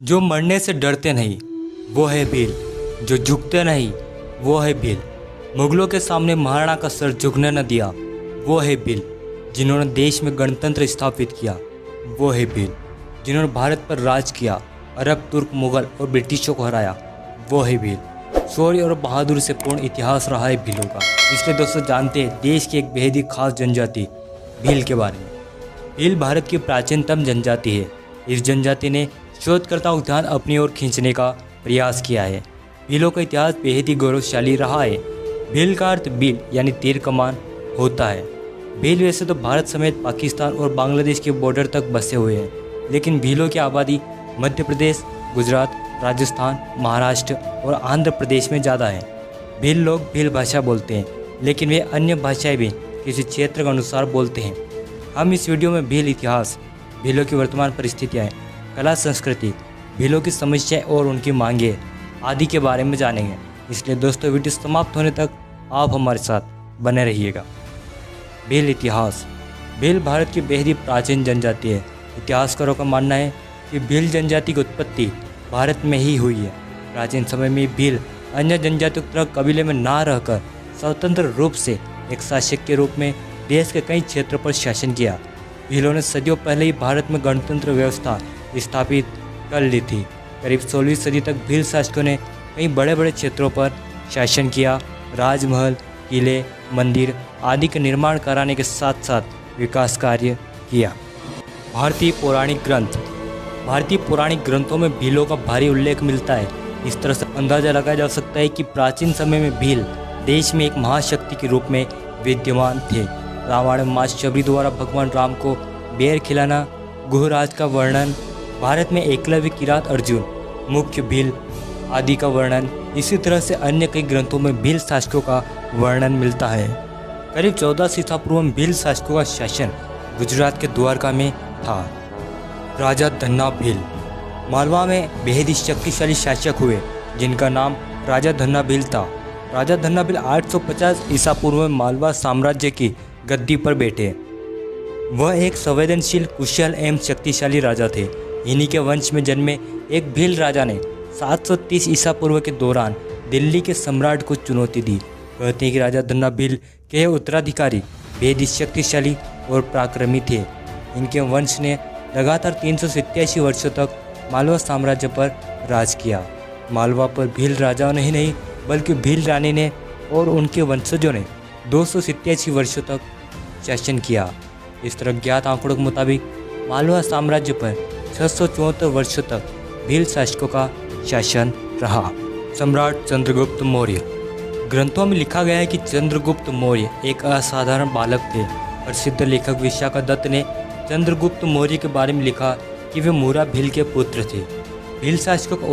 जो मरने से डरते नहीं वो है भील, जो झुकते नहीं वो है भील। मुगलों के सामने महाराणा का सर झुकने न दिया वो है भील। जिन्होंने देश में गणतंत्र स्थापित किया वो है भील। जिन्होंने भारत पर राज किया, अरब, तुर्क, मुगल और ब्रिटिशों को हराया वो है भील। शौर्य और बहादुरी से पूर्ण इतिहास रहा है भीलों का। इसलिए दोस्तों जानते हैं देश की एक बेहद ही खास जनजाति भील के बारे में। भील भारत की प्राचीनतम जनजाति है। इस जनजाति ने शोधकर्ताओं का ध्यान अपनी ओर खींचने का प्रयास किया है। भीलों का इतिहास बेहद ही गौरवशाली रहा है। भील का अर्थ भील यानी तीर कमान होता है। भील वैसे तो भारत समेत पाकिस्तान और बांग्लादेश के बॉर्डर तक बसे हुए हैं, लेकिन भीलों की आबादी मध्य प्रदेश, गुजरात, राजस्थान, महाराष्ट्र और आंध्र प्रदेश में ज़्यादा है। भील लोग भील भाषा बोलते हैं, लेकिन वे अन्य भाषाएं भी किसी क्षेत्र के अनुसार बोलते हैं। हम इस वीडियो में भील इतिहास, भीलों की वर्तमान परिस्थितियाँ, कला, संस्कृति, भीलों की समस्याएं और उनकी मांगें आदि के बारे में जानेंगे। इसलिए दोस्तों वीडियो समाप्त होने तक आप हमारे साथ बने रहिएगा। भील इतिहास। भील भारत की बेहद ही प्राचीन जनजाति है। इतिहासकारों का मानना है कि भील जनजाति की उत्पत्ति भारत में ही हुई है। प्राचीन समय में भील अन्य जनजातियों की तरह कबीले में ना रहकर स्वतंत्र रूप से एक शासक के रूप में देश के कई क्षेत्रों पर शासन किया। भीलों ने सदियों पहले ही भारत में गणतंत्र व्यवस्था स्थापित कर ली थी। करीब 16वीं सदी तक भील शासकों ने कई बड़े बड़े क्षेत्रों पर शासन किया। राजमहल, किले, मंदिर आदि का निर्माण कराने के साथ साथ विकास कार्य किया। भारतीय पौराणिक ग्रंथ। भारतीय पौराणिक ग्रंथों में भीलों का भारी उल्लेख मिलता है। इस तरह से अंदाजा लगाया जा सकता है कि प्राचीन समय में भील देश में एक महाशक्ति के रूप में विद्यमान थे। रामायण में माँ शबरी द्वारा भगवान राम को बेर खिलाना, गुहराज का वर्णन, भारत में एकलव्य, किरात अर्जुन, मुख्य भील आदि का वर्णन, इसी तरह से अन्य कई ग्रंथों में भील शासकों का वर्णन मिलता है। करीब 14 ईसा पूर्व में भील शासकों का शासन गुजरात के द्वारका में था। राजा धन्ना भील मालवा में बेहद ही शक्तिशाली शासक हुए, जिनका नाम राजा धन्ना भील था। राजा धन्ना भील 850 ईसा पूर्व में मालवा साम्राज्य की गद्दी पर बैठे। वह एक संवेदनशील, कुशल एवं शक्तिशाली राजा थे। इन्हीं के वंश में जन्मे एक भील राजा ने 730 ईसा पूर्व के दौरान दिल्ली के सम्राट को चुनौती दी। कहते हैं कि राजा धन्ना भील के उत्तराधिकारी बेहद ही शक्तिशाली और पराक्रमी थे। इनके वंश ने लगातार 387 वर्षों तक मालवा साम्राज्य पर राज किया। मालवा पर भील राजाओं ने ही नहीं बल्कि भील रानी ने और उनके वंशजों ने 287 वर्षों तक शासन किया। इस तरह ज्ञात आंकड़ों के मुताबिक मालवा साम्राज्य पर 674 वर्षों तक भील शासकों का शासन रहा। सम्राट चंद्रगुप्त मौर्य। ग्रंथों में लिखा गया है कि चंद्रगुप्त मौर्य एक असाधारण बालक थे। प्रसिद्ध लेखक विशाखा दत्त ने चंद्रगुप्त मौर्य के बारे में लिखा कि वे मुरा भील के पुत्र थे। भील शासकों का